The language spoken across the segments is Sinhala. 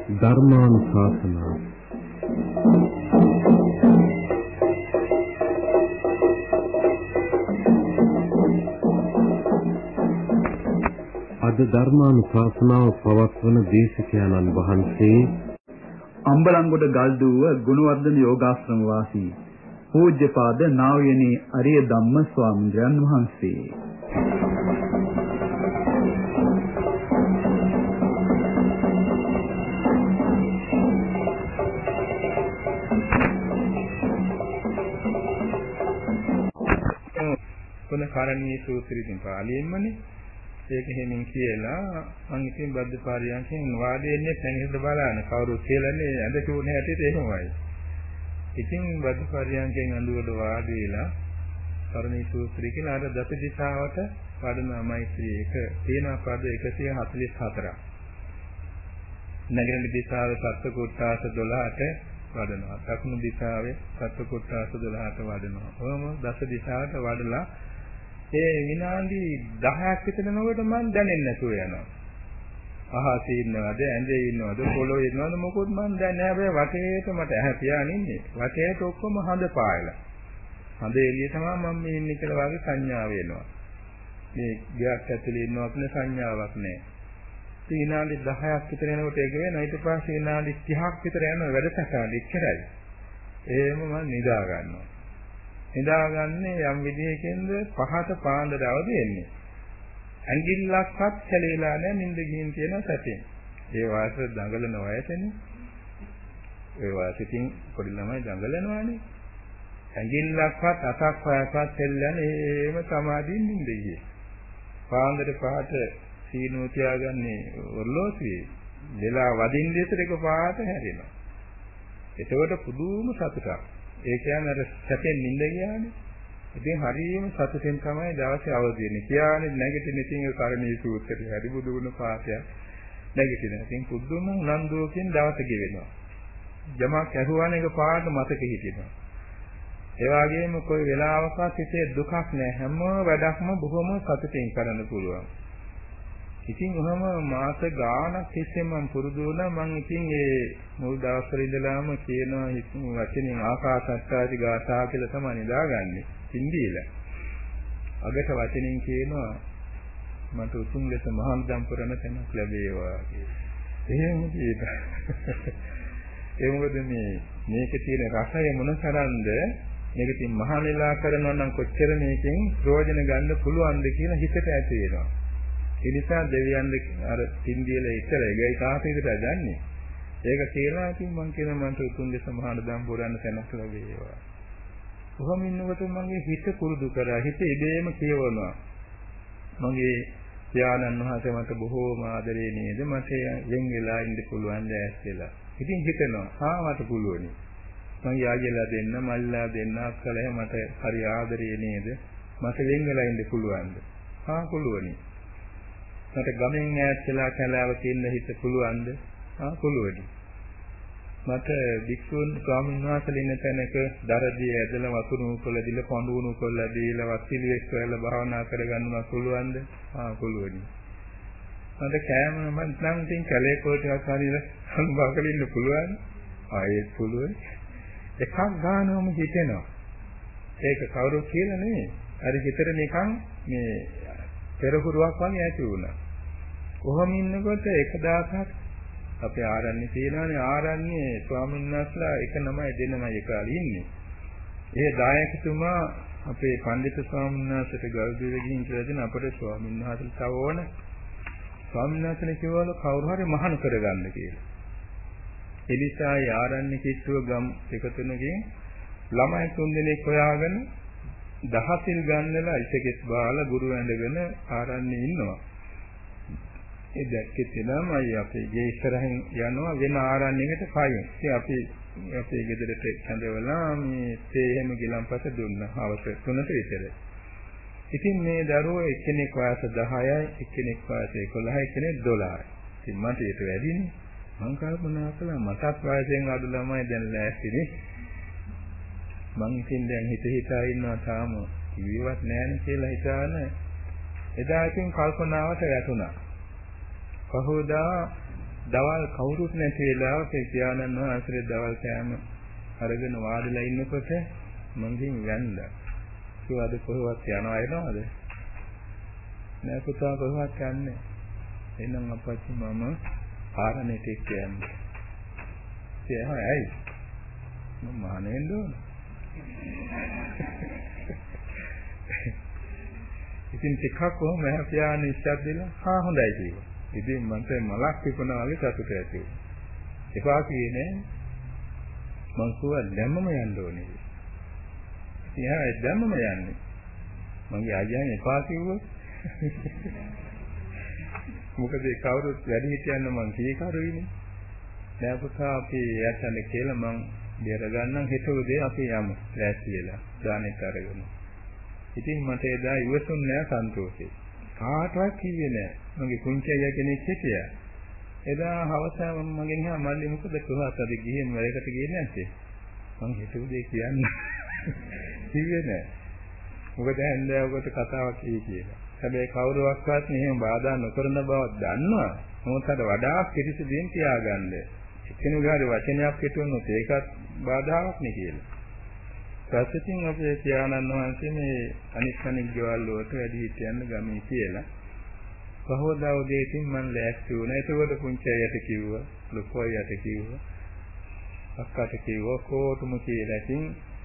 ධර්මානුශාසනා අද ධර්මානුශාසනාව පවත්වන දේශකයන්න් වහන්සේ අම්බලන්ගොඩ ගල්දුව ගුණවර්ධන යෝගාශ්‍රම වාසී පූජ්‍යපාද නා වූ යනි අරිය ධම්ම ස්වාමීන් වහන්සේ. කරණීය සූත්‍රයෙන් පාළියෙන්මනේ ඒක හැමින් කියලා මම ඉතින් බද්ද පාරියන්කෙන් වාදෙන්නේ පැනිහෙද බලන්න කවුරු කියලානේ ඇඳ චූන හැටියට එහෙමයි. ඉතින් බද්ද පාරියන්කෙන් අඳුවල වාදේලා කරණීය සූත්‍රය කියලා අර දස දිශාවට වඩන මෛත්‍රී එක තේන පද 144ක්. නැගෙනහිර දිශාවේ සත්ත්ව කොට්ටාස 12ට වඩනවා. දකුණු දිශාවේ සත්ත්ව කොට්ටාස 12ට වඩනවා. ඔහොම දස දිශාවට වඩලා ඒ විනාඩි 10ක් විතර යනකොට මම දැනෙන්නේ නැතුව යනවා. අහසේ ඉන්නවද ඇඳේ ඉන්නවද පොළොවේ ඉන්නවද මොකොත් මම දැනන්නේ නැහැ. වටේට මට ඇහැ පියාගෙන ඉන්නේ. වටේට ඔක්කොම හඳ පායලා. හඳ එළිය තමයි මම මේ ඉන්නේ කියලා වගේ සංඥාව එනවා. මේ ගයක් ඇතුලේ ඉන්නවා කියන සංඥාවක් නැහැ. ඒ විනාඩි 10ක් විතර යනකොට ඒක වෙනවා. ඊට පස්සේ විනාඩි 30ක් විතර යන වැඩසටහන ඉච්චරයි. එහෙම මම නිදා ගන්නවා. නිදාගන්නේ යම් විදිහකින්ද පහත පාන්දර අවදි වෙන්නේ. ඇඟිල්ලක්වත් කැලේලා නැහැ නිින්ද ගිහින් තියෙන සැපෙන්. ඒ වාස දඟලන වයසනේ. ඒ වාසිතින් පොඩි ළමයි දඟලනවානේ. ඇඟිල්ලක්වත් අතක් පයක්වත් දෙල්ලන්නේ එහෙම සමාධියෙන් නිින්ද ගියේ. පාන්දර පහට සීනෝ තියාගන්නේ ඔර්ලෝසුවේ. දෙලා වදින්න දෙතර එක පාට හැරෙනවා. එතකොට පුදුම සතුටක්. ඒ කියන්නේ අර සැපෙන් නිින්ද ගියානේ. ඉතින් හරියම සතුටෙන් තමයි දවසේ අවදි වෙන්නේ. කියන්නේ නැගිටින ඉතින් ඒ කරණීය සූත්‍රය හරි බුදුගුණ පාඨය නැගිටින. ඉතින් පුදුම උනන්දුවකින් දවස ගෙවෙනවා. යමක් ඇහුවාන එක පාට මතක හිටිනවා. ඒ වගේම કોઈ වෙලාවකත් හිතේ දුකක් නැහැ. හැම වැඩක්ම බොහොම සතුටින් කරන්න පුළුවන්. ඉතින් ඔහම මාස ගාණක් තිස්සේ මම පුරුදු වුණා. මම ඉතින් ඒ මුල් දවස්වල ඉඳලාම කියනවා වචනින් ආකාශත්තාදි ගාථා කියලා තමයි නිදාගන්නේ. සින්දීලා. අගට වචනින් කියනවා මට උතුම් ලෙස මහාන්දම් පුරන තැනක් ලැබේවා කියලා. එහෙම කියනවා. ඒ මොකද මේකේ තියෙන රසය මොනතරම්ද? මේක ඉතින් මහානෙලා කරනවා නම් කොච්චර මේකෙන් ප්‍රයෝජන ගන්න පුළුවන්ද කියලා හිතට ඇති වෙනවා. ඒ නිසා දෙවියන් අර සින්දියල ඉතල ඒකයි කාටේකට ගන්නේ. ඒක කියලා ඉතින් මම කියනවා මන්ට උතුම් ලෙස මහානදම් පුරන්න තැනක් ලැබේවා. කොහොම ඉන්නකොට මගේ හිත පුරුදු කරා. හිත ඉබේම කියවනවා. මගේ ඥානන් වහන්සේ මට බොහෝම ආදරේ නේද? මට යෙන් වෙලා ඉන්න පුළුවන් දැස් වෙලා. ඉතින් හිතනවා මට පුළුවනි. මගේ ආයෙලා දෙන්න, මල්ලා දෙන්න, අක්කලා මට හරි ආදරේ නේද? මට යෙන් වෙලා ඉන්න පුළුවන්ද? පුළුවනි. මට ගමෙන් ඈත් වෙලා කැලාවක ඉන්න හිත පුළුවන්ද? පුළුවනි. මට වික්ෂුන් ස්වාමීන් වහන්සේලා ඉන්න තැනක දරදී ඇදලා වතුරු කොළ දීලා පඳුණු කොළ දීලා වස්තිලියෙක් කරලා භාවනා කරගන්න පුළුවන්ද? පුළුවනි. මට කෑම මම නම් ඉතින් කැලේ කොටයක් හරියට අනුභවකල ඉන්න පුළුවන්. ආයෙත් පුළුවනි. එකක් ගන්නවම හිතෙනවා. ඒක කවුරු කියලා නෙමෙයි. අර හිතට නිකන් මේ පෙරහුරුවක් වගේ ඇති වුණා. කොහොම ඉන්නකොට එක දවසක් අපේ ආරණ්‍ය තියෙනවානේ ආරණ්‍ය ස්වාමීන් වහන්සේලා එක නමයි දෙනමයි එකලා ඉන්නේ. ඒ දායකතුමා අපේ පඬිතු ස්වාමීන් වහන්සේට ගල්දුවේ ගිහින් කියලා දෙන අපේ ස්වාමීන් වහන්සේට තව ඕන ස්වාමීන් වහන්සේ කිව්වලු කවුරු හරි මහාන කරගන්න කියලා. ඒ නිසා ආරණ්‍ය කිට්ටුව ගම් එකතුනකින් ළමයි 3 දෙනෙක් හොයාගෙන දහසිල් ගන්නලා ඉසකෙස් බාලා ගුරු ඇඳගෙන ආරණ්‍යේ ඉන්නවා. ඒ දැක්කේ තමයි අපේ ගේ ඉස්සරහින් යනවා වෙන ආරණ්‍යයකට කයින්. ඉතින් අපි අපේ ගෙදරට කැඳවලා මේ තේ එහෙම ගිලම්පස දුන්නා. හවස 3ට විතර. ඉතින් මේ දරුවෝ එක්කෙනෙක් වයස 10යි, එක්කෙනෙක් වයස 11යි, එක්කෙනෙක් 12යි. ඉතින් මට ඒක වැඩිනේ. මං කල්පනා කළා මටත් වයසෙන් අඩු ළමයි දැන් ලෑස්තිනේ. මං ඉතින් දැන් හිතා ඉන්නවා තාම කිවිවත් නෑනේ කියලා හිතාන එදා ඉතින් කල්පනාවට වැටුණා. පහෝදා දවල් කවුරුත් නැති වෙලාවක පියාණන් වහන්සේ දවල් කෑම අරගෙන වාඩිලා ඉන්නකොට මංගෙන් වැන්දා. කිව්වා අද කොහොමවත් යනවා එනවද? නෑ පුතා කොහොමවත් යන්නේ. එහෙනම් අපච්චි මම ආරණේට යන්නේ. එයා ඇයි? මම මහණෙන්ද ඕන. ඉතින් ටිකක් කොහොම මම පියාණන් ඉස්සත් දෙලා හා හොඳයි කිව්වා. ඉතින් මන්ට මලක් විකුණා වගේ සතුට ඇති වුණා. එපා කියන්නේ මං කිව්වා දැම්මම යන්න ඕනේ. එයා දැම්මම යන්නේ. මගේ අයියා එපා කිව්වා. මොකද ඒ කවුරුත් වැඩි හිටියන්න මං කීකරුයිනේ. දැන් පුතා අපි යන්න කියලා මං බේර ගන්නම් හෙට උදේ අපි යමු. ලෑස්ති වෙලා දානෙත් අරගෙන. ඉතින් මට එදා ඉවසුන්නේ නැහැ සන්තෝෂේ. කාටවත් කිව්වේ නැහැ. මගේ කුංචි අයියා කෙනෙක් හිටියා. එදා හවස මගෙන් අහා මල්ලි මොකද කොහොමද අද ගිහින් වැඩකට ගියේ නැත්තේ? මං හෙට උදේ කියන්නේ. කිව්වේ නැහැ. මොකද හන්දෑවකට කතාවක් කියලා. හැබැයි කවුරුවක්වත් මෙහෙම බාධා නොකරන බව දන්නවා. මොකද වඩා පිරිසිදුෙන් තියාගන්න. එකිනෙකාගේ වචනයක් හිතුනොත් ඒකත් බාධාවක් නේ කියලා. ඊපස්සින් අපේ පියාණන් වහන්සේ මේ අනිත් ගෙවල් වලට වැඩි හිටියන්න ගමේ කියලා. පහවදා උදේකින් මම ලෑස්ති වුණා. ඒකවල පුංචි අයියට කිව්වා, ලොකු අයියට කිව්වා, අක්කට කිව්වා කොටුම කියලා. ඉතින්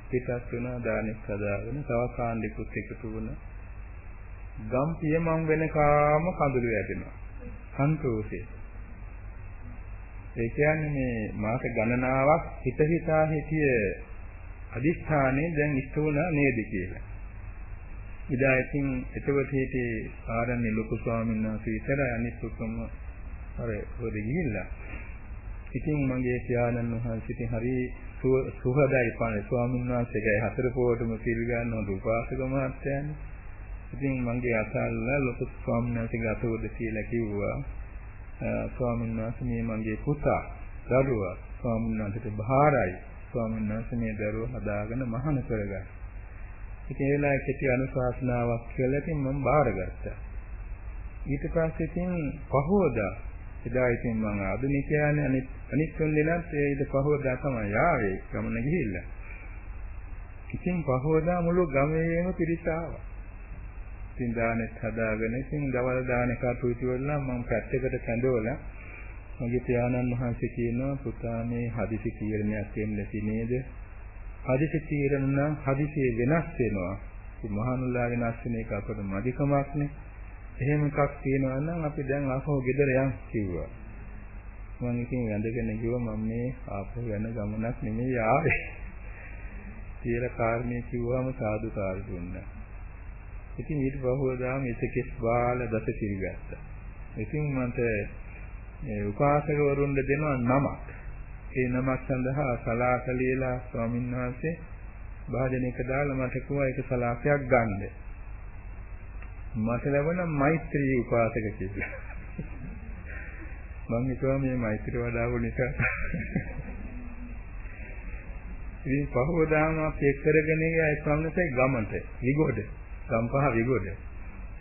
පිටත් වුණා දානෙක් හදාගෙන තව කාණ්ඩිකුත් එකතු වුණා. ගම්පිය මං වෙනකාම කඳුළු වැටෙනවා. සන්තෝෂේ. ඒ කියන්නේ මේ මාස ගණනාවක් හිතා හිටිය අදිස්ථානේ දැන් ඉස්තුණා නේද කියලා. ඉදා ඉතින් එතකොට හිටියේ ආරණ්‍ය ලොකු ස්වාමීන් වහන්සේ විතර අනිත් ඔක්කොම අර හොදේ ගිහිල්ලා. ඉතින් මගේ පියාණන් වහන්සේ ඉතින් හරි සුහදයි පානේ ස්වාමීන් වහන්සේගේ හතර පොවටම සිල් ගන්න හොඳ උපාසක මහත්තයානේ. ඉතින් මගේ අසල්ලා ලොකු ස්වාමීන් වහන්සේගේ අතෝද කියලා කිව්වා. ස්වාමීන් වහන්සේ මේ මගේ පුතා දරුවා ස්වාමීන් වහන්සේට බහාරයි. ස්වාමීන් වහන්සේ මේ දරුවා හදාගෙන මහාන කරගන්න. ඉතින් ඒ වෙලාවේ කෙටි අනුශාසනාවක් කියලා ඉතින් මම බාරගත්තා. ඊට පස්සේ ඉතින් පහෝදා එදා ඉතින් මම ආධුනිකයානේ අනිත් තුන් දෙනාත් ඒ ඉත පහෝදා තමයි ආවේ ගමන ගිහිල්ලා. ඉතින් පහෝදා මුළු ගමේම පිරිස ආවා. ඉතින් දානෙත් හදාගෙන ඉතින් දවල් දාන කටයුතු වල මම පැත්තකට කැඳවලා මගේ පියාණන් වහන්සේ කියනවා පුතා මේ හදිසි තීරණයක් වෙන්න නේද? හදිසි තීරණ නම් හදිසියේ වෙනස් වෙනවා. ඉතින් මහානුලා වෙනස් වෙන එක අපට මදිකමක් නේ. එහෙම එකක් තියෙනවා නම් අපි දැන් ආපහු ගෙදර යන් කිව්වා. මම ඉතින් වැඳගෙන ගිහුවා මම මේ ආපහු යන ගමනක් නෙමෙයි ආවේ. කියලා කාරණේ කිව්වම සාදුකාර දුන්නා. ඉතින් ඊට පහුවදාම ඉතකෙස් බාල දස පිළිගත්තා. ඉතින් මන්ට මේ උපාසකවරුන් දෙනවා නමක්. ඒ නමක් සඳහා සලාක ලියලා ස්වාමීන් වහන්සේ භාජනයක දාලා මට කිව්වා ඒක සලාකයක් ගන්න. මට ලැබුණ මෛත්‍රී උපාසක කියලා. මම හිතුවා මේ මෛත්‍රී වඩාවු නිසා. ඉතින් පහවදාම අපි එක්කරගෙන ගියා ස්වාමීන්සේ ගමන්ට විගොඩ. ගම්පහ විගොඩ.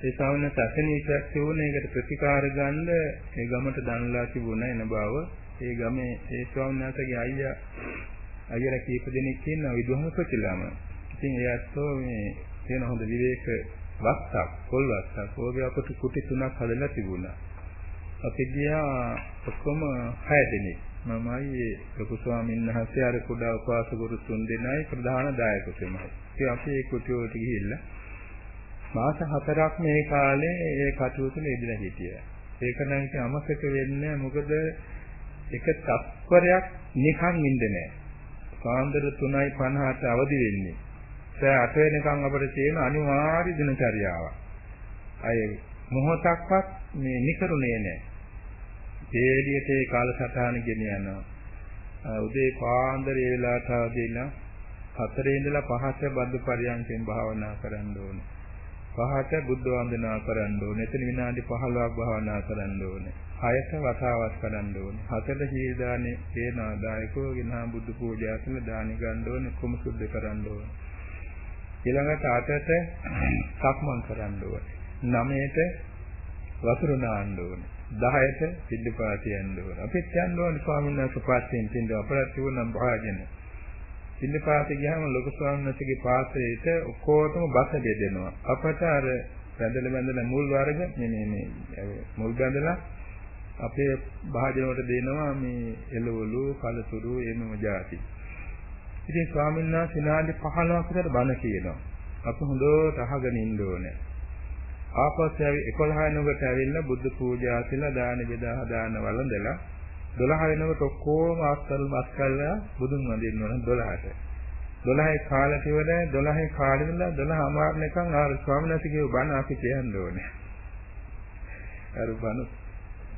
ඒ ස්වාමීන් සැසනීපයක් තිබුණා ඒකට ප්‍රතිකාර ගන්න ඒ ගමට දන්ලා තිබුණා එන බව. ඒ ගමේ ඒ ස්වාමීන් වහන්සේගේ අයියලා කීප දෙනෙක් ඉන්නවා විදුහල්පතිලාම. ඉතින් ඒ අස්සෝ මේ තියෙන හොඳ විවේක වත්තක්, පොල් වත්තක්, ඕගේ අපට කුටි 3ක් හදලා තිබුණා. අපි ගියා ඔක්කොම 6 දෙනෙක්. මමයි ලොකු ස්වාමීන් වහන්සේ අර කුඩා උපාසකවරු 3 දෙනයි ප්‍රධාන දායකතුමයි. ඉතින් අපි ඒ කුටි වලට ගිහිල්ලා මාස 4ක් මේ කාලේ ඒ කටයුතු ලැබිලා හිටියා. ඒක නම් ඉතින් අමතක වෙන්නේ මොකද එක තත්පරයක් නිකන් ඉන්නේ නැහැ. සාන්දර 3:50ට අවදි වෙන්නේ. ඒ 8 වෙනකන් අපිට තියෙන අනිවාර්ය දිනචරියාවක්. අය මොහොතක්වත් මේ නිකරුණේ නැහැ. ඒ එළියට ඒ කාලසටහන ගෙන යනවා. උදේ පාන්දර ඒ වෙලාවට අවදිලා 4 ඉඳලා 5ට බද්ද පරියන්කෙන් භාවනා කරන්න ඕනේ. 5ට බුද්ධ වන්දනා කරන්න ඕනේ. එතන විනාඩි 15ක් භාවනා කරන්න ඕනේ. 6ට වතාවක් කරන්න ඕනේ. 7ට සීල් දානේ තේන ආදායකෝ ගෙනා බුදු පූජා කරන දානි ගන්න ඕනේ. කුම සුද්ධ කරන්න ඕනේ. ඊළඟට 8ට සක්මන් කරන්න ඕනේ. 9ට වතුර නාන්න ඕනේ. 10ට පිළිපාතිය යන්න ඕන. අපිත් යන්න ඕන ස්වාමීන් වහන්සේ පාස්යෙන් පින්ද අපරාධ වුණම් භාජන. පිළිපාතිය ගියාම ලොකු ස්වාමීන් වහන්සේගේ පාත්‍රයට ඔක්කොටම බස බෙදෙනවා. අපට අර බැඳලා මුල් වර්ග මේ මුල් බැඳලා අපේ භාජන වලට දෙනවා මේ එළවලු, කලතුරු එමෙම જાති. ඉතින් ස්වාමීන් වහන්සේ විනාඩි 15ක් විතර බණ කියනවා. අපි හොඳට අහගෙන ඉන්න ඕනේ. ආපස්සට 11 වෙනකොට ඇවිල්ලා බුද්ධ පූජා කියලා දාන බෙදා දාන වළඳලා 12 වෙනකොට ඔක්කොම ආස්කල් කරලා බුදුන් වඳින්න ඕන 12ට. 12ේ කාලට ඉවරයි 12ේ කාලෙ ඉඳලා 12 අමාරණකම් ආර ස්වාමීන් වහන්සේ කියව බණ අපි කියන්න ඕනේ. අර බණ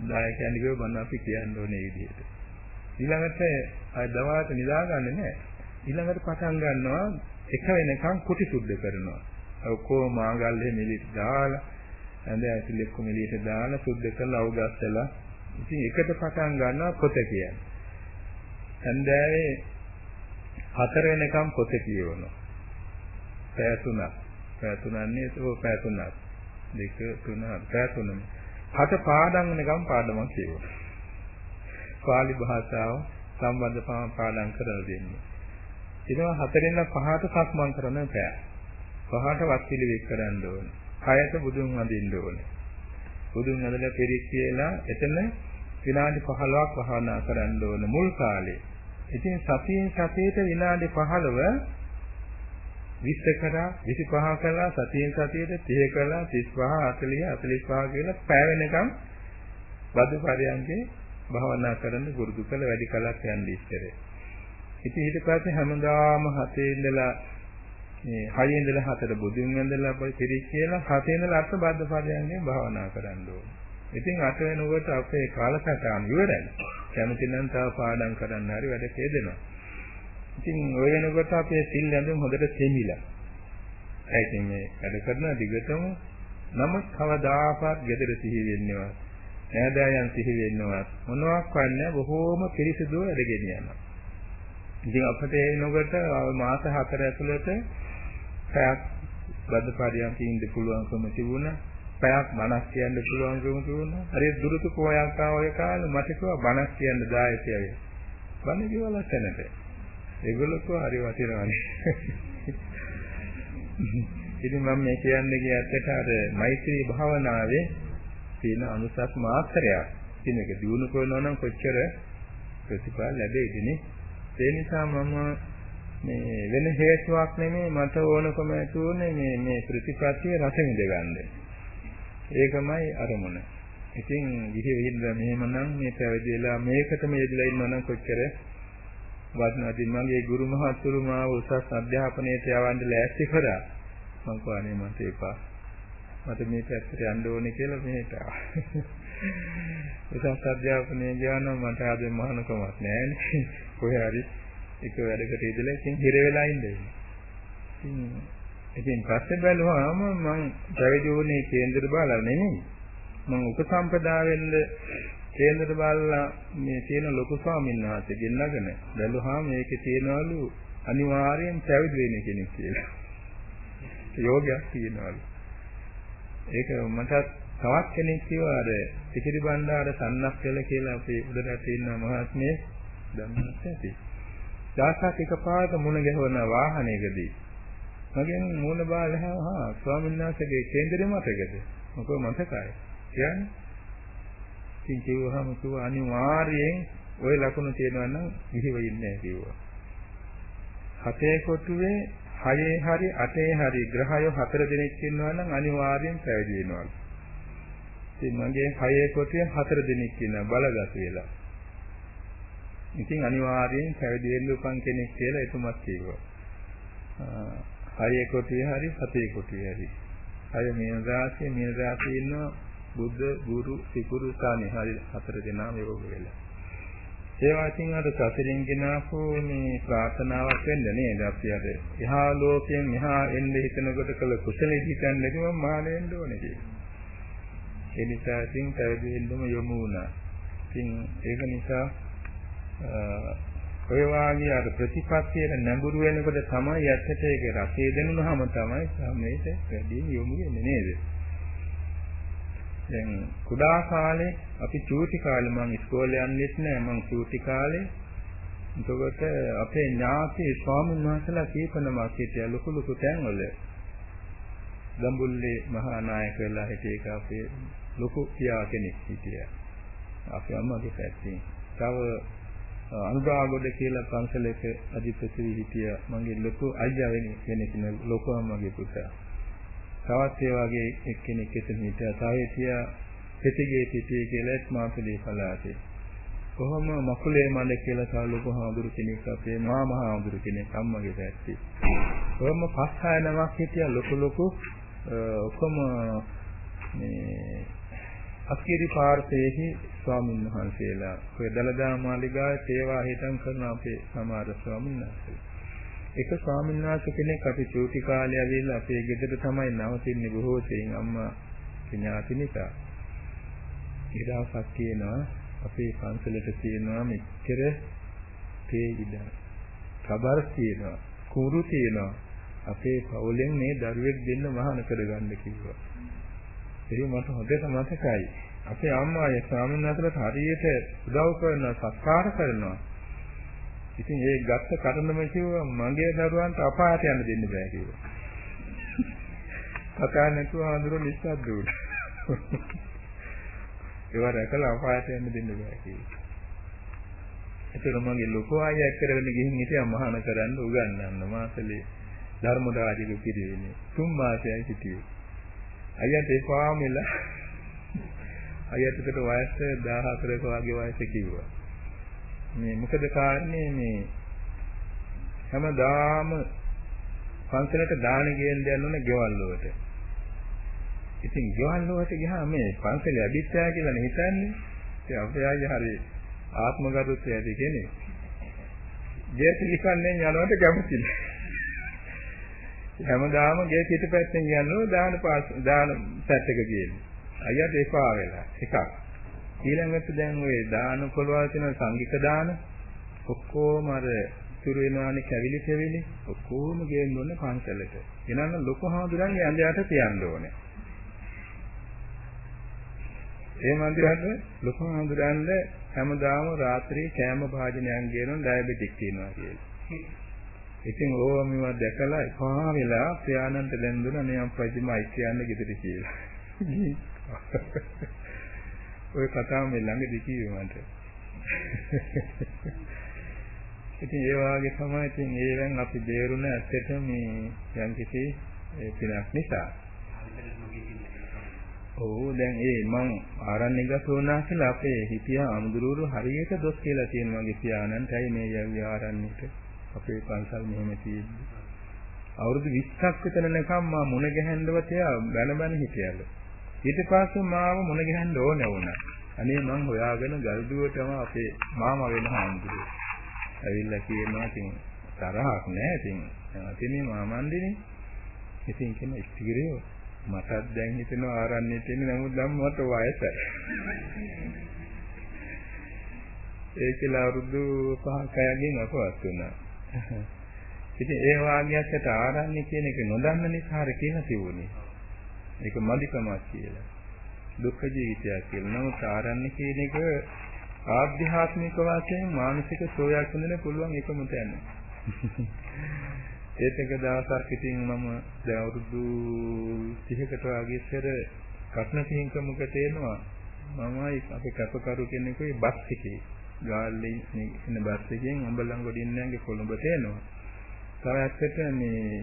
දායකයන් කියව බණ අපි කියන්න ඕනේ මේ විදිහට. ඊළඟට අය දවල්ට නිදාගන්නේ නැහැ. ඊළඟට පටන් ගන්නවා එක වෙනකම් කුටි සුද්ධ කරනවා. ඔක්කොම මාගල්ලේ මිලිට දාලා ඇඳ ඇතුලේ කොමිලියට දාලා සුද්ධ කරලා අවුගස්සලා ඉතින් එකට පටන් ගන්නවා පොත කියන්නේ. හන්දෑවේ 4 වෙනකම් පොත කියවනවා. පැය 3ක්. පැය 3න්නේ පැය 3ක්. 2 3 පැය 3ම. 7 පාඩම් වෙනකම් පාඩමක් කියවනවා. පාලි භාෂාව සම්බන්ධ පාඩම් කරලා දෙන්නේ. ඊට 4 වෙනි 5ට සක්මන් කරන පැය. 5ට වත් පිළිවෙත් කරන්න ඕනේ. 6ට බුදුන් වඳින්න ඕනේ. බුදුන් වඳලා පෙරික් කියලා එතන විනාඩි 15ක් භාවනා කරන්න ඕනේ මුල් කාලේ. ඉතින් සතියට විනාඩි 15 20 කරා 25 කළා සතියට 30 කළා 35 40 45 කියලා පැය වෙනකම් බදු පරයන්ගේ භාවනා කරන්න පුරුදු කළ වැඩි කලක් යන්නේ ඉස්සරේ. ඉතින් ඊට පස්සේ හැමදාම 7 ඉඳලා මේ 6 ඉඳලා 4ට බුදුන් වන්දලා පිළිස් කියලා 7 ඉඳලා 8 බද්ධ පරයන්ගේ භාවනා කරන්න ඕනේ. ඉතින් 8 වෙනකොට අපේ කාලසටහන ඉවරයි. කැමති නම් තව පාඩම් කරන්න හරි වැඩ කෙදෙනවා. ඉතින් ඔය වෙනකොට අපේ සිල් ඇඳුම් හොඳට තෙමිලා. ඒ කියන්නේ වැඩ කරන දිගටම නමුත් කවදාකවත් gedara සිහි වෙන්නේවත් නෑදෑයන් සිහි වෙන්නවත් මොනවක් වන්නේ බොහෝම පිරිසිදුව වැඩගෙන යනවා. ඉතින් අපිට එනකොට මාස 4 ඇතුළත පැයක් බද්ධ පරියන්ක ඉන්න පුළුවන්කම තිබුණා. පැයක් බණක් කියන්න පුළුවන්කම තිබුණා. හරි දුරුතු පොයක් ආවය කාලේ මට කිව්වා බණක් කියන්න දායකයයි. බණ කිව්වලා තැනට. ඒගොල්ලෝ කෝ හරි වටිනවනේ. ඉතින් මම මේ කියන්නේ කියත්තට අර මෛත්‍රී භාවනාවේ තියෙන අනුසස් මාත්‍රයක්. ඉතින් ඒක දිනු කරනවා නම් කොච්චර ප්‍රතිඵල ලැබෙයිද ඒ නිසා මම මේ වෙන හේතුවක් නෙමෙයි මට ඕනකම ඇතුනේ මේ ප්‍රතිපත්තිය රස විඳ ගන්න. ඒකමයි අරමුණ. ඉතින් විහි විහිදලා මෙහෙමනම් මේ පැවිදි වෙලා මේකටම යෙදලා ඉන්නවා නම් කොච්චර වටිනවද? මගේ ගුරු මහත්තුරු මාව උසස් අධ්‍යාපනයට යවන්න ලෑස්ති කරා. මං කෝනේ මට එපා. මට මේ පැත්තට යන්න ඕනේ කියලා මෙහෙට ආවා. උසස් අධ්‍යාපනයේ ගියානම් මට ආද මහානකමක් නැහැ. කොහේ හරි එක වැඩකට ඉඳලා ඉතින් හිර වෙලා ඉන්නේ. ඉතින් පස්සේ බැලුවාම මම පැවිදි වුණේ කේන්දර බාලා නෙමෙයි. මම උපසම්පදා වෙන්න කේන්දර බාලා මේ තියෙන ලොකු ස්වාමීන් වහන්සේ ගෙන්නගෙන බැලුවාම මේකේ තියෙනවලු අනිවාර්යෙන් පැවිදි වෙන්න කෙනෙක් කියලා. යෝගයක් තියෙනවලු. ඒක මට තවත් කෙනෙක් කිව්වා අර සිකිරි බණ්ඩාර සන්නක්කල කියලා අපේ උඩරට ඉන්න මහත්මයෙක් ධම්මත් ඇති. දාසක් එකපාරට මුණ ගැහුවන වාහනයකදී මගෙන් මූණ බාලහා ස්වාමීන් වහන්සේගේ කේන්දරේ මතකද? මොකද මතකයි. කියන්නේ ඉතින් කිව්වහම කිව්වා අනිවාර්යෙන් ওই ලකුණු තියෙනවා නම් විහිව ඉන්නේ නැහැ කිව්වා. 7 කොටුවේ 6 හරි 8 හරි ග්‍රහයෝ 4 දෙනෙක් ඉන්නවා නම් අනිවාර්යෙන් පැවිදි වෙනවා. ඉතින් මගේ 6 කොටුවේ 4 දෙනෙක් ඉන්නවා බලගත් වෙලා. ඉතින් අනිවාර්යෙන් පැවිදි වෙන්න උපන් කෙනෙක් කියලා එතුමත් කිව්වා. 6 කොටුවේ හරි 7 කොටුවේ හරි. අය මේ රාශිය ඉන්න බුද්ධ ගුරු සිකුරු ස්ථානේ හරි 4 දෙනා යෝග වෙලා. ඒ වාසින් අර සසරින් ගෙනාපු මේ ප්‍රාර්ථනාවක් වෙන්න නේද අපි අර එහා ලෝකයෙන් එහා එන්න හිතනකොට කළ කුසල හිතන්නේ කිව්වම මාන වෙන්න ඕනේ කියලා. ඒ නිසා ඉතින් පැවිදි වෙන්නම යොමු වුණා. ඉතින් ඒක නිසා ඔය වාගේ අර ප්‍රතිපත්තියට නැඹුරු වෙනකොට තමයි යැත්තට ඒක රසය දෙනුනහම තමයි මේක වැඩි යොමු වෙන්නේ නේද? දැන් කුඩා කාලේ අපි චූටි කාලේ මම ඉස්කෝලේ යන්නෙත් නෑ මම චූටි කාලේ. එතකොට අපේ ඥාති ස්වාමීන් වහන්සේලා කීපනමක් හිටියා ලොකු ලොකු තැන්වල. ගම්බුල්ලේ මහා නායක වෙලා හිටිය එක අපේ ලොකු පියා කෙනෙක් හිටියා. අපේ අම්මගේ පැත්තෙන්. තව අනුරාගොඩ කියලා පන්සලක අධිපති හිටියා. මගේ ලොකු අයියා වෙන කෙනෙක් නේ ලොකු අම්මගේ පුතා. තවත් ඒ වගේ එක්කෙනෙක් එතන හිටියා. තව හිටියා පෙතිගේ පිටියේ කියලා මාපලේ පළාතේ. කොහොම මකුලේ මඩ කියලා තව ලොකු හාමුදුරු කෙනෙක් අපේ මහා හාමුදුරු කෙනෙක් අම්මගේ පැත්තේ. කොහොම 5-6 නමක් හිටියා ලොකු ඔක්කොම මේ අස්කිරි පාර්ශ්වයේහි ස්වාමීන් වහන්සේලා ඔය දලදා මාලිගාවේ සේවා හිතන් කරන අපේ සමහර ස්වාමීන් වහන්සේලා. එක ස්වාමීන් වහන්සේ කෙනෙක් අපි චූටි කාලේ ඇවිල්ලා අපේ ගෙදර තමයි නවතින්නේ බොහෝ සෙයින් අම්මා ඥාති නිසා. ඊදවසක් කියනවා අපේ පන්සලට තියෙනවා මෙච්චර තේ ඉඩ. කබර් තියෙනවා, කුරු තියෙනවා. අපේ පවුලෙන් මේ දරුවෙක් දෙන්න මහාන කරගන්න කිව්වා. ඒක මට හොඳට මතකයි. අපේ අම්මා ඒ ස්වාමීන් වහන්සේට හරියට උදව් කරනවා, සත්කාර කරනවා. ඉතින් ඒ ගත්ත කරුණම කිව්වා මගේ දරුවන්ට අපායට යන්න දෙන්න බෑ කිව්වා. කතා නැතුව අඳුර නිස්සද්ද උඩ. ඒවා රැකලා අපායට යන්න දෙන්න බෑ කිව්වා. ඒතර මගේ ලොකු අයියා කරගෙන ගිහින් හිටියා මහාන කරන්න උගන්වන්න මාසලේ ධර්මදාජික පිරිවෙන්නේ 3 මාසයයි හිටියේ. අයියාට ඒ පාමෙලා අයියාට වයස 14ක වගේ වයස කිව්වා. මේ මොකද කාරණේ මේ හැමදාම පන්සලට දාන ගේන්න යනෝනේ ගෙවල් වලට. ඉතින් ගෙවල් වලට ගියාම මේ පන්සල ලැබිච්චා කියලා නේ හිතන්නේ. ඒ අපේ අයියා හරි ආත්මගරුත්වය ඇති කෙනෙක්. ගේ පිළිකන්නේ යනවට කැමති නෑ. හැමදාම ගේ පිටපැත්තෙන් යනවා දාන පැත්තක ගියන්නේ. අයියාට එපා වෙලා එකක්. ඊළඟට දැන් ওই දාන පොළවල් තියෙන සංගීත දාන ඔක්කොම අර ඉතුරු වෙනවානේ කැවිලි ඔක්කොම ගේන්න ඕනේ පන්සලට. එනනම් ලොකු හාමුදුරන්ගේ ඇඳයට තියන්න ඕනේ. ඒ මන්දිරයට ලොකු හාමුදුරන්ට හැමදාම රාත්‍රියේ කෑම භාජනයක් ගේනවා ඩයබටික් තියෙනවා කියලා. ඉතින් ඕවා මේවා දැකලා එපා වෙලා ප්‍රයාණන්ට දැන්දුනා මේ අප්පයිමයි කියන්න ගෙදර කියලා. ඔය කතාව මේ ළඟදී කිව්වේ මට. ඉතින් ඒ වාගේ තමයි ඉතින් ඒවෙන් අපි බේරුණ ඇත්තට මේ යම් කිසි පිනක් නිසා. ඔව් දැන් මං ආරණ්‍ය ගසෝනා කියලා අපේ හිටියා අමුදුරුරු හරියට දොස් කියලා තියෙන මගේ පියාණන්ටයි මේ යවි ආරණ්‍යට අපේ පන්සල් මෙහෙම තියෙන්නේ. අවුරුදු 20ක් විතර නැකම් මා මුණ ගැහෙන්නව තියා බැන හිටියලු. ඊට පස්සේ මාව මුණ ගැහෙන්න ඕනේ වුණා. අනේ මං හොයාගෙන ගල්දුවටම අපේ මාමා වෙන හාමුදුරුවෝ. ඇවිල්ලා කියනවා ඉතින් තරහක් නෑ ඉතින් අතිනේ මාමන්දිනේ. ඉතින් කියන ඉස්තිගිරේ මටත් දැන් හිතෙනවා ආරණ්‍යෙට එන්නේ නමුත් දැන් මට වයසයි. ඒකලා අවුරුදු 5ක යකින් අපවත් වුණා. ඉතින් ඒ වාග්යයට ආරණ්‍ය කියන එක නොදන්න නිසා හරි කියලා තිබුණේ. ඒක මදිකමක් කියලා. දුක්ඛ ජීවිතයක් කියලා. නමුත් ආරණ්‍ය කියන එක ආධ්‍යාත්මික වාසයෙන් මානසික සෝයක් හොඳන පුළුවන් එකම තැන. ඒකක දවසක් ඉතින් මම දැන් අවුරුදු 30කට වගේ ඉස්සර කට්නසිංකමකට එනවා. මමයි අපේ කැපකරු කෙනෙකුයි බස් එකේ ගාල්ලේ ඉන්න බස් එකෙන් අඹලන්ගොඩින් යන්නේ කොළඹට එනවා. තව ඇත්තට මේ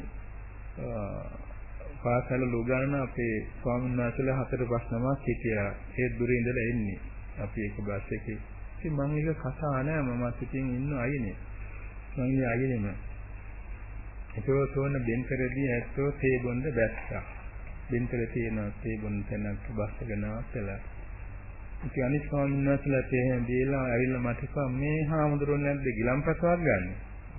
පාසල ලුගාන අපේ ස්වාමීන් වහන්සේලා 4-5 නමක් හිටියා. ඒ දුරින් ඉඳලා එන්නේ. අපි ඒක බස් එකේ. ඉතින් මම ඒක කතා නෑ මම ඉතින් ඉන්න අයනේ. මම ඉන්නේ අයනේම. ඒකෝ තෝන බෙන්තරදී ඇත්තෝ තේ බොන්න බැස්සා. බෙන්තර තියෙන තේ බොන්න තැනක් බස් එක නවත්තලා. ඉතින් අනිත් ස්වාමීන් වහන්සේලා තේ දීලා ඇවිල්ලා මට කිව්වා මේ හාමුදුරුවෝ නැද්ද ගිලම්පසවක් ගන්න.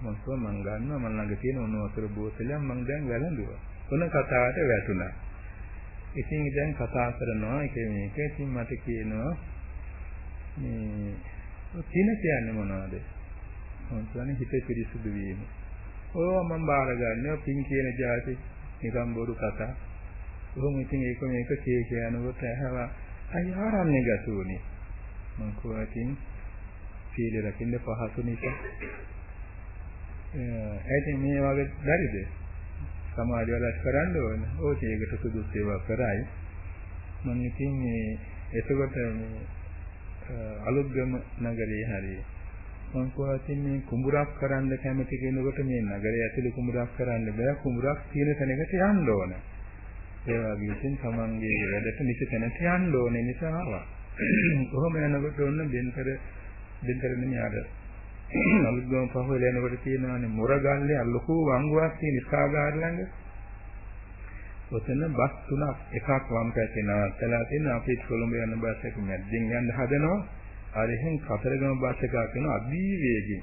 මම කිව්වා මං ගන්නවා මම ළඟ තියෙන ඔන්න වතුර බෝතලයක් මං දැන් වැළඳුවා. ඔන්න කතාවට වැටුණා. ඉතින් දැන් කතා කරනවා එක මේක ඉතින් මට කියනවා මේ තින කියන්නේ මොනවද? මම කියන්නේ හිතේ පිරිසුදු වීම. ඕවා මම බාර ගන්නවා පින් කියන જાති නිකම් බොරු කතා. කොහොම ඉතින් ඒක මේක කියනකොට ඇහවා අය ආරන්නේ ගතුනේ. මං කෝටින් සීල රකින්න පහසු නිසා. ඇයි මේ වගේ බැරිද? සමාධිය වලස් කරන්න ඕන. ඕක ඒකට සුදුසු ඒවා කරයි. මම ඉතින් මේ එතකොට මේ අලුත්ගම නගරේ හරිය මම කොහොතින් මේ කුඹුරක් කරන්න කැමති කෙනෙකුට මේ නගරය ඇතුළේ කුඹුරක් කරන්න බෑ. කුඹුරක් තියෙන තැනකට යන්න ඕන. ඒ වගේ ඉතින් තමන්ගේ වැඩට නිසි තැනට යන්න ඕනේ නිසා ආවා. කොහොම යනකොට ඔන්න බෙන්තර මිනිහාට අලුත්ගම පහුවෙල යනකොට තියෙනවානේ මොරගල්ලේ ලොකු වංගුවක් තියෙන ඉස්කාගාර ළඟ. ඔතන බස් තුනක් එකක් වම් පැත්තේ නවත්තලා තියෙන අපි කොළඹ යන බස් එක මැද්දෙන් යන්න හදනවා. අර එහෙන් කතරගම බස් එකක් යන අදී වේගෙන්.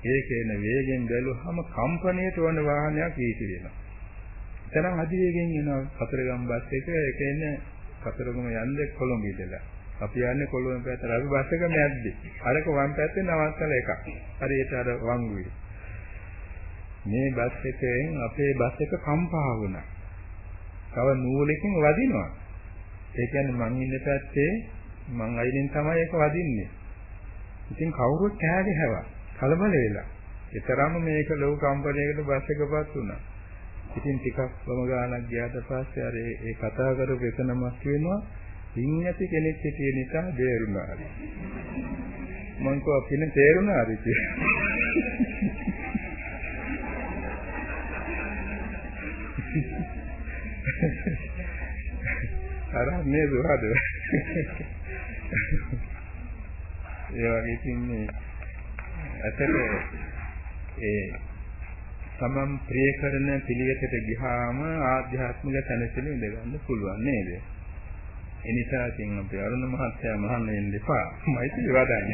ඒකේන වේගෙන් බැලුවහම කම්පණයට වන වාහනයක් ඊට වෙනවා. එතරම් අදී වේගෙන් එන කතරගම බස් එක ඒකේන කතරගම යන්නේ කොළඹ ඉඳලා. අපි යන්නේ කොළඹ පැත්තට අපි බස් එක මැද්දේ. අරක වම් පැත්තේ නවත්තලා එකක්. හරියට අර වංගුවේ. මේ බස් එකෙන් අපේ බස් එක කම්පා වුණා. තව නූලකින් වදිනවා. ඒ කියන්නේ මං ඉන්න පැත්තේ මං අයිනෙන් තමයි ඒක වදින්නේ. ඉතින් කවුරුත් කෑ ගැහුවා. කලබල වෙලා. ඒතරම් මේක ලොකු කම්පැනියකට බස් එකපත් වුණා. ඉතින් ටිකක් වම ගානක් ගියාට පස්සේ අර ඒ කතා කරපු එක නමක් කියනවා ඉන්නති කෙනෙක් හිටිය නිසා බේරුණා. මං කෝ අපින තේරුණාද කියලා. අර මේ දුරද ඒ වගේ ඉන්නේ ඇතට ඒ තමන් ප්‍රිය කරන පිළිවෙතට ගියාම ආධ්‍යාත්මික තැනසෙල ඉඳ ගන්න පුළුවන් නේද? ඒ නිසා ඉතින් අපි අරුණ මහත්තයා මහන්න වෙන්න එපා. මෛත්‍රී වදන්න.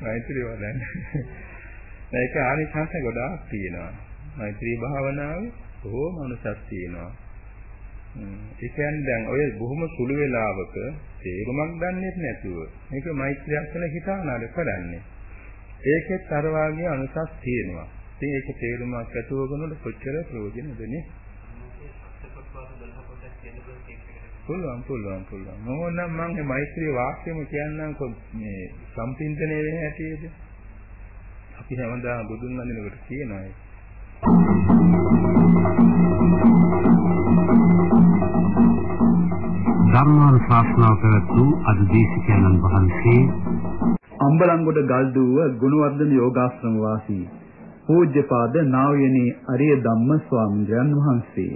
මෛත්‍රී වදන්න. ඒක ආනිසංස ගොඩාක් තියෙනවා. මෛත්‍රී භාවනාවේ බොහෝ මනුසක් තියෙනවා. ඒ කියන්නේ දැන් ඔය බොහොම සුළු වෙලාවක තේරුමක් දන්නේ නැතුව මේක මෛත්‍රියක් කියලා හිතානාද කරන්නේ. ඒකෙත් අර වාගේ අනුසස් තියෙනවා. ඉතින් ඒක තේරුමක් ඇතුව ගන්නකොට කොච්චර ප්‍රයෝජනද නේ? පුළුවන්. මොනනම් මම මේ මෛත්‍රී වාක්‍යෙම කියන්නම් මේ සම්පින්දනේ වෙන හැටිද? අපි හැමදාම බුදුන් වහන්සේනකට කියනවා ඒක. ධර්මානුශාසනාව පැවැත්වූ අද දේශකයන්න් වහන්සේ අම්බලන්ගොඩ ගල්දුව ගුණවර්ධන යෝගාශ්‍රම වාසී පූජ්‍යපාද නා වූ අරිය ධම්ම ස්වාමීන් වහන්සේ